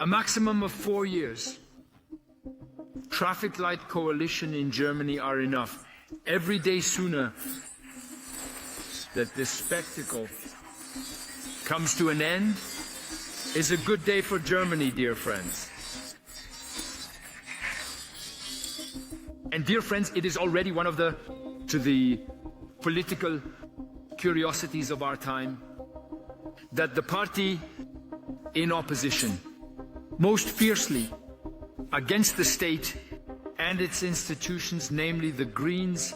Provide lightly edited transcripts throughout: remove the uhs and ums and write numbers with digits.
A maximum of 4 years. Traffic light coalition in Germany are enough. Every day sooner that this spectacle comes to an end is a good day for Germany, dear friends. And dear friends, it is already one of the political curiosities of our time that the party in opposition, most fiercely against the state and its institutions, namely the Greens,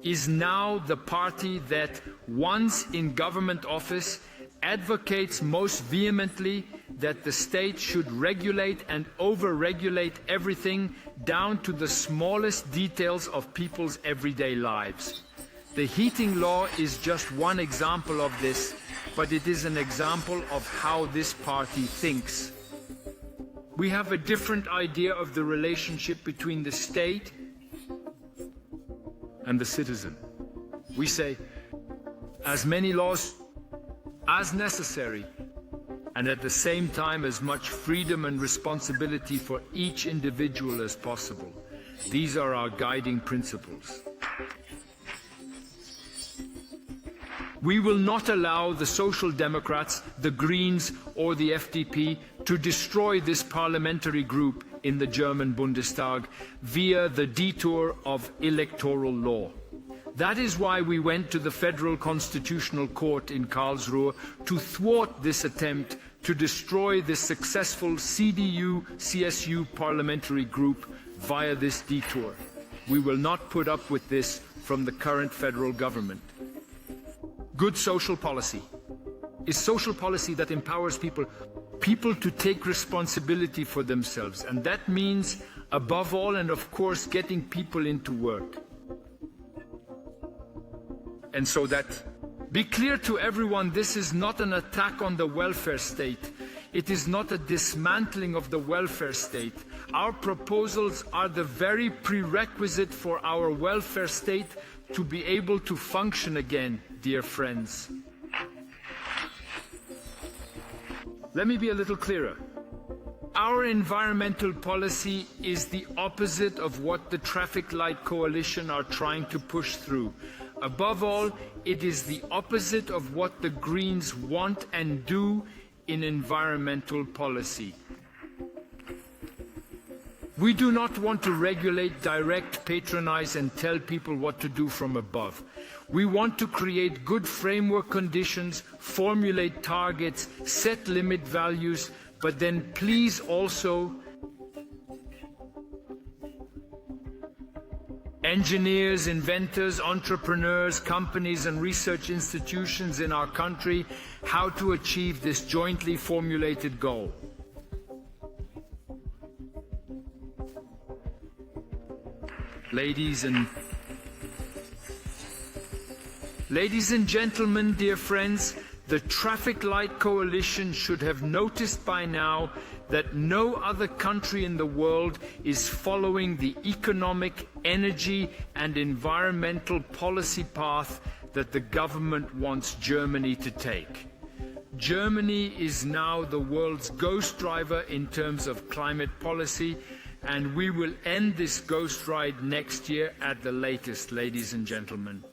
is now the party that, once in government office, advocates most vehemently that the state should regulate and over-regulate everything down to the smallest details of people's everyday lives. The heating law is just one example of this, but it is an example of how this party thinks. We have a different idea of the relationship between the state and the citizen. We say, as many laws as necessary, and at the same time as much freedom and responsibility for each individual as possible. These are our guiding principles. We will not allow the Social Democrats, the Greens or the FDP to destroy this parliamentary group in the German Bundestag via the detour of electoral law. That is why we went to the Federal Constitutional Court in Karlsruhe to thwart this attempt to destroy this successful CDU-CSU parliamentary group via this detour. We will not put up with this from the current federal government. Good social policy is social policy that empowers people to take responsibility for themselves, and that means, above all and of course, getting people into work. And so that, be clear to everyone, this is not an attack on the welfare state. It is not a dismantling of the welfare state. Our proposals are the very prerequisite for our welfare state to be able to function again, dear friends. Let me be a little clearer. Our environmental policy is the opposite of what the Traffic Light Coalition are trying to push through. Above all, it is the opposite of what the Greens want and do in environmental policy. We do not want to regulate, direct, patronize, and tell people what to do from above. We want to create good framework conditions, formulate targets, set limit values, but then please also engineers, inventors, entrepreneurs, companies and research institutions in our country how to achieve this jointly formulated goal. Ladies and gentlemen, dear friends, the Traffic Light Coalition should have noticed by now that no other country in the world is following the economic, energy and environmental policy path that the government wants Germany to take. Germany is now the world's ghost driver in terms of climate policy, and we will end this ghost ride next year at the latest, ladies and gentlemen.